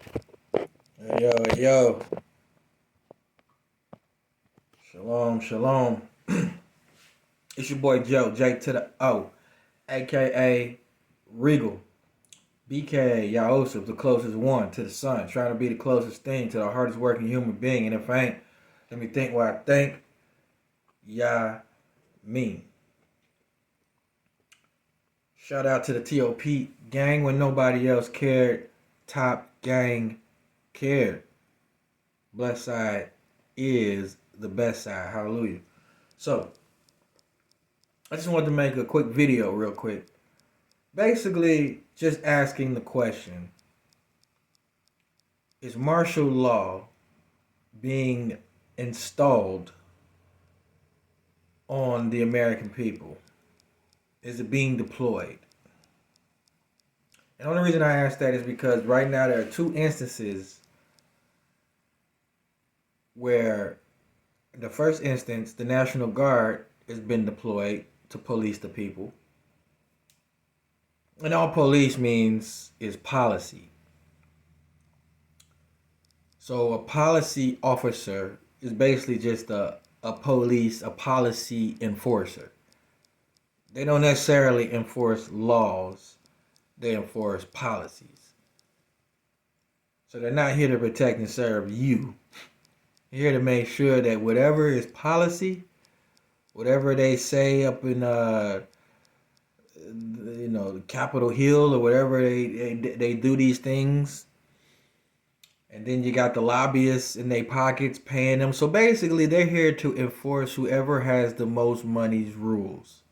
Hey, yo, hey, yo. Shalom, shalom. It's your boy Joe, J to the O, aka Regal, BK Yaosef, the closest one to the sun, trying to be the closest thing to the hardest working human being. And if I ain't, let me think what I think. Yeah, me. Shout out to the TOP gang when nobody else cared. Top gang cared. Blessed side is the best side. Hallelujah. So, I just wanted to make a quick video real quick. Basically, just asking the question, is martial law being installed on the American people? Is it being deployed? And the only reason I ask that is because right now there are two instances where the first instance, the National Guard has been deployed to police the people. And all police means is policy. So a policy officer is basically just a policy enforcer. They don't necessarily enforce laws, they enforce policies. So they're not here to protect and serve you. They're here to make sure that whatever is policy, whatever they say up in Capitol Hill or whatever they do these things. And then you got the lobbyists in their pockets paying them. So basically, they're here to enforce whoever has the most money's rules.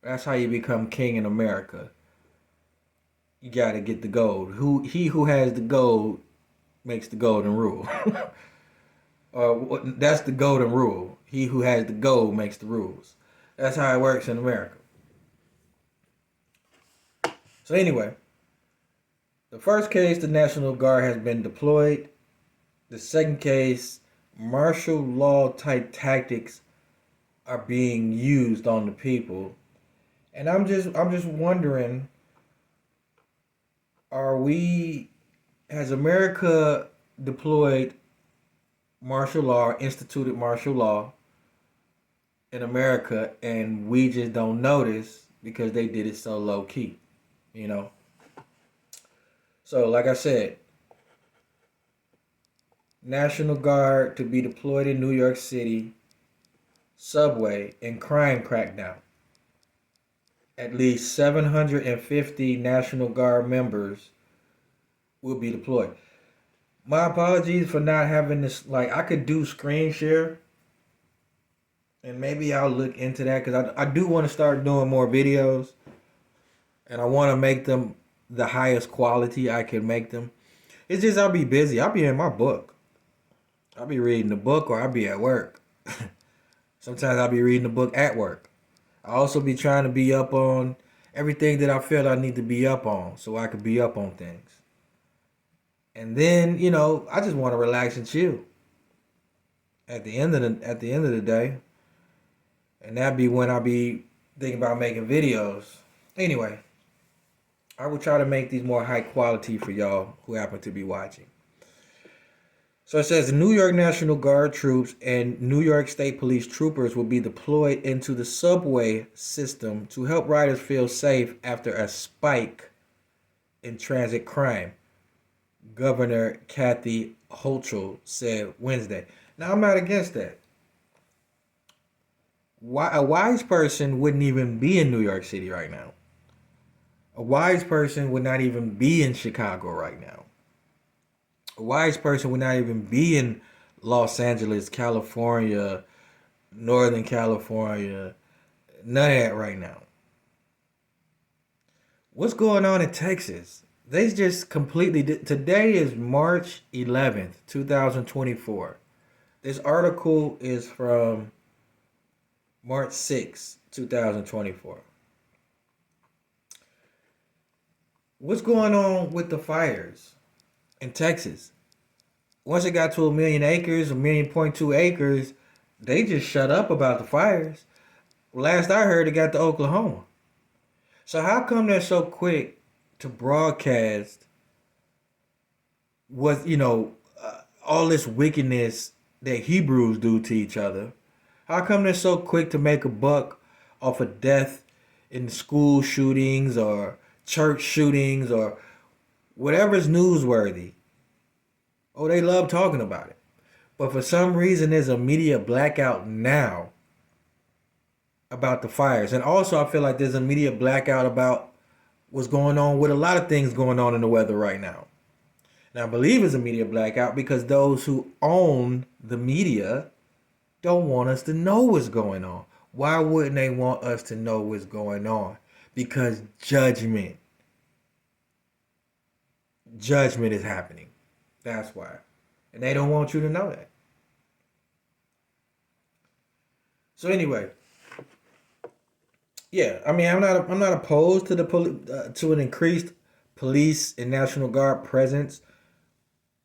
That's how you become king in America. You got to get the gold. He who has the gold makes the golden rule. That's the golden rule. He who has the gold makes the rules. That's how it works in America. So anyway, the first case, the National Guard has been deployed. The second case, martial law type tactics are being used on the people. And I'm just wondering, has America deployed martial law, instituted martial law in America, and we just don't notice because they did it so low key, you know? So like I said, National Guard to be deployed in New York City subway and crime crackdown. At least 750 National Guard members will be deployed. My apologies for not having this. Like, I could do screen share, and maybe I'll look into that because I do want to start doing more videos, and I want to make them the highest quality I can make them. It's just I'll be busy. I'll be in my book. I'll be reading the book or I'll be at work. Sometimes I'll be reading the book at work. I also be trying to be up on everything that I feel I need to be up on so I could be up on things. And then, I just want to relax and chill at the end of the day. And that'd be when I'll be thinking about making videos. Anyway, I will try to make these more high quality for y'all who happen to be watching. So it says the New York National Guard troops and New York State Police troopers will be deployed into the subway system to help riders feel safe after a spike in transit crime, Governor Kathy Hochul said Wednesday. Now, I'm not against that. Why a wise person wouldn't even be in New York City right now. A wise person would not even be in Chicago right now. A wise person would not even be in Los Angeles, California, Northern California, none of that right now. What's going on in Texas? They just completely today is March 11th, 2024. This article is from March 6th, 2024. What's going on with the fires in Texas? Once it got to 1 million acres, 1.2 million acres, they just shut up about the fires. Last I heard, it got to Oklahoma. So how come they're so quick to broadcast was, all this wickedness that Hebrews do to each other, how come they're so quick to make a buck off of death in school shootings or church shootings or whatever's newsworthy? Oh, they love talking about it. But for some reason, there's a media blackout now about the fires. And also, I feel like there's a media blackout about what's going on with a lot of things going on in the weather right now. And I believe it's a media blackout because those who own the media don't want us to know what's going on. Why wouldn't they want us to know what's going on? Because judgment is happening. That's why. And they don't want you to know that. So anyway, yeah, I mean, I'm not opposed to to an increased police and National Guard presence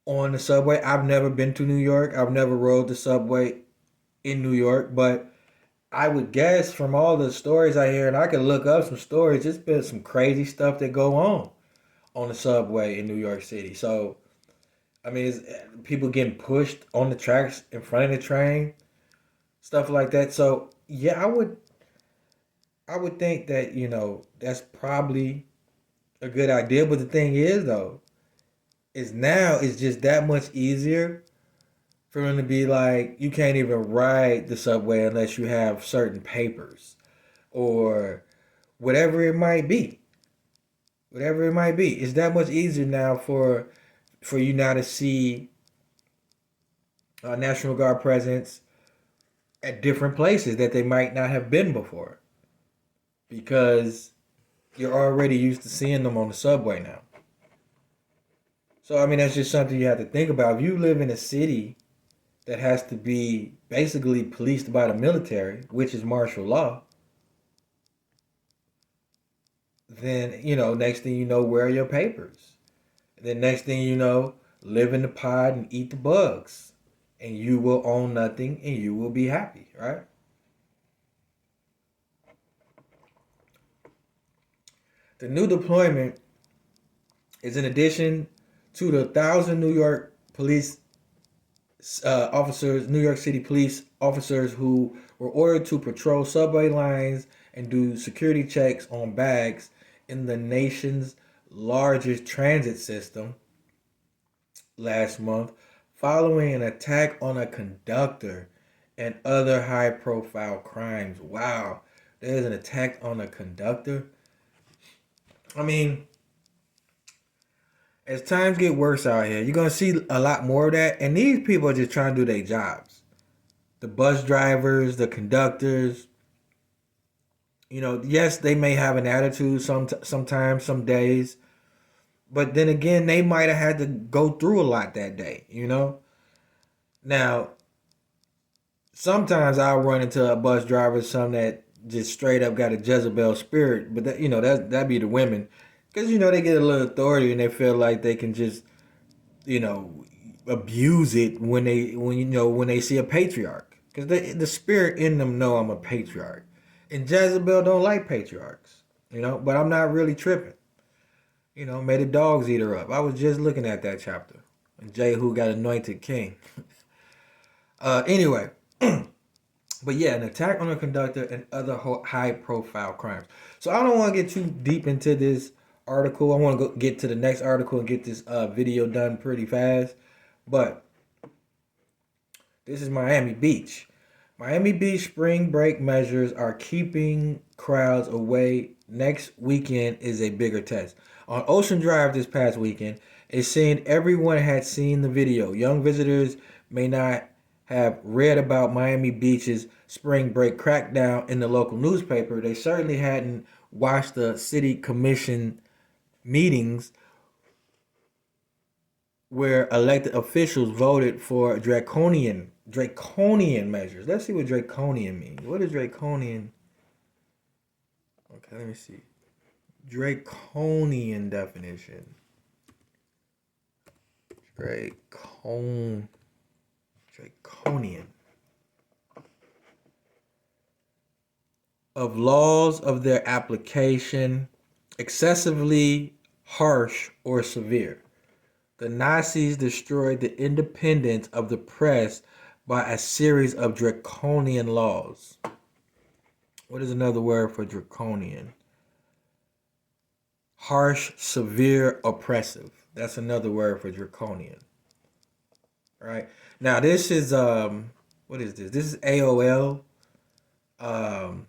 on the subway. I've never been to New York. I've never rode the subway in New York, but I would guess from all the stories I hear, and I could look up some stories, it's been some crazy stuff that go on the subway in New York City. So, I mean, it's people getting pushed on the tracks in front of the train, stuff like that. So, yeah, I would think that, that's probably a good idea. But the thing is, though, is now it's just that much easier for them to be like, you can't even ride the subway unless you have certain papers or whatever it might be. Whatever it might be. It's that much easier now for you now to see National Guard presence at different places that they might not have been before because you're already used to seeing them on the subway now. So I mean that's just something you have to think about. If you live in a city that has to be basically policed by the military, which is martial law, then next thing you know, where are your papers? And then next thing you know, live in the pod and eat the bugs, and you will own nothing, and you will be happy, right? The new deployment is in addition to the 1,000 New York police officers, New York City police officers who were ordered to patrol subway lines and do security checks on bags in the nation's largest transit system last month following an attack on a conductor and other high profile crimes. Wow, there's an attack on a conductor. I mean, as times get worse out here, you're gonna see a lot more of that. And these people are just trying to do their jobs. The bus drivers, the conductors. Yes, they may have an attitude sometimes, some days, but then again, they might have had to go through a lot that day. Now, sometimes I'll run into a bus driver, some that just straight up got a Jezebel spirit, but that'd be the women, because they get a little authority and they feel like they can just you know abuse it when they see a patriarch, because the spirit in them know I'm a patriarch, and Jezebel don't like patriarchs, but I'm not really tripping. May the dogs eat her up. I was just looking at that chapter, and Jehu got anointed king. Anyway, but yeah, an attack on a conductor and other high profile crimes. So I don't want to get too deep into this article. I want to go get to the next article and get this video done pretty fast. But this is Miami Beach. Miami Beach spring break measures are keeping crowds away. Next weekend is a bigger test. On Ocean Drive this past weekend, it seemed everyone had seen the video. Young visitors may not have read about Miami Beach's spring break crackdown in the local newspaper. They certainly hadn't watched the city commission meetings where elected officials voted for draconian measures. Let's see what draconian means. What is draconian? Okay, let me see. Draconian definition. Draconian. Of laws of their application excessively harsh or severe. The Nazis destroyed the independence of the press by a series of draconian laws. What is another word for draconian? Harsh, severe, oppressive. That's another word for draconian. Right? Now this is what is this? This is AOL. Um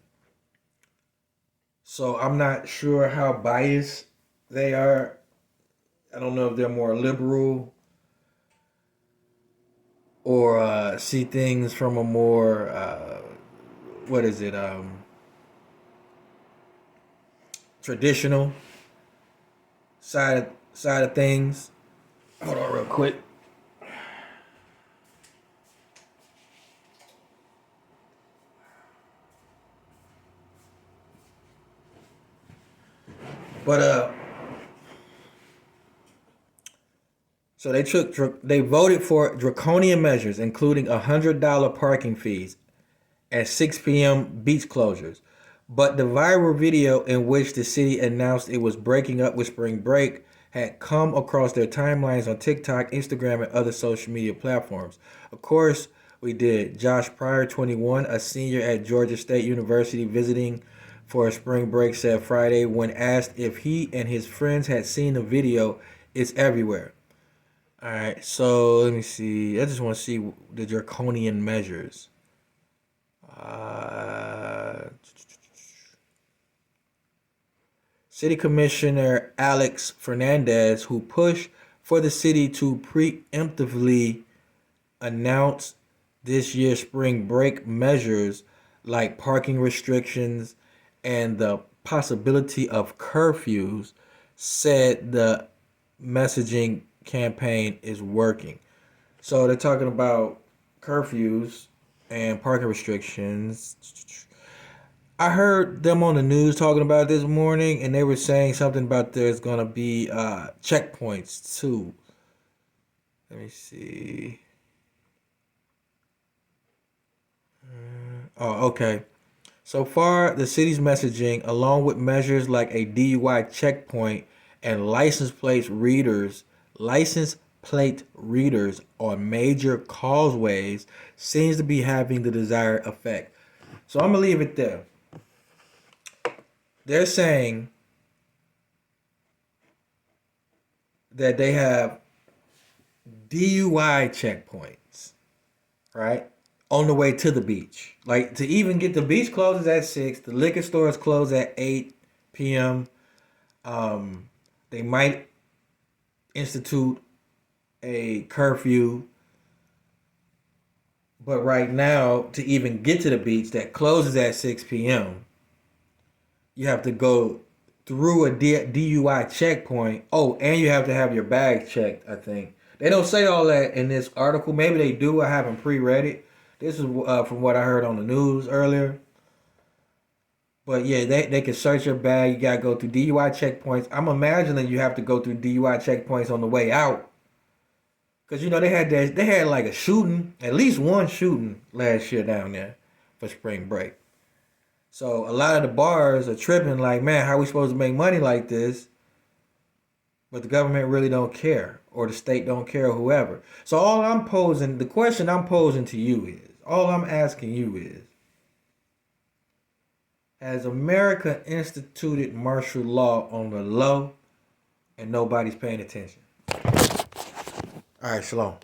so I'm not sure how biased they are. I don't know if they're more liberal or see things from a more what is it traditional side of things. Hold on real quick. But so they voted for draconian measures, including $100 parking fees at 6 p.m. beach closures. But the viral video in which the city announced it was breaking up with spring break had come across their timelines on TikTok, Instagram, and other social media platforms. Of course, we did. Josh Pryor, 21, a senior at Georgia State University visiting for a spring break, said Friday when asked if he and his friends had seen the video, it's everywhere. All right, so let me see. I just want to see the draconian measures. City Commissioner Alex Fernandez, who pushed for the city to preemptively announce this year's spring break measures like parking restrictions and the possibility of curfews, said the messaging campaign is working. So they're talking about curfews and parking restrictions. I heard them on the news talking about it this morning, and they were saying something about there's gonna be checkpoints too. Let me see. Oh, okay. So far, the city's messaging, along with measures like a DUI checkpoint and license plate readers on major causeways, seems to be having the desired effect. So I'm gonna leave it there. They're saying that they have DUI checkpoints, right? On the way to the beach. Like, to even get the beach closes at 6, the liquor stores close at 8 p.m. They might institute a curfew. But right now, to even get to the beach that closes at 6 p.m., you have to go through a DUI checkpoint. Oh, and you have to have your bag checked, I think. They don't say all that in this article. Maybe they do. I haven't pre-read it. This is from what I heard on the news earlier. But yeah, they can search your bag. You got to go through DUI checkpoints. I'm imagining you have to go through DUI checkpoints on the way out. Because, you know, they had like a shooting, at least one shooting last year down there for spring break. So a lot of the bars are tripping like, man, how are we supposed to make money like this? But the government really don't care, or the state don't care, or whoever. So the question I'm posing to you is, all I'm asking you is, has America instituted martial law on the low and nobody's paying attention? All right, shalom.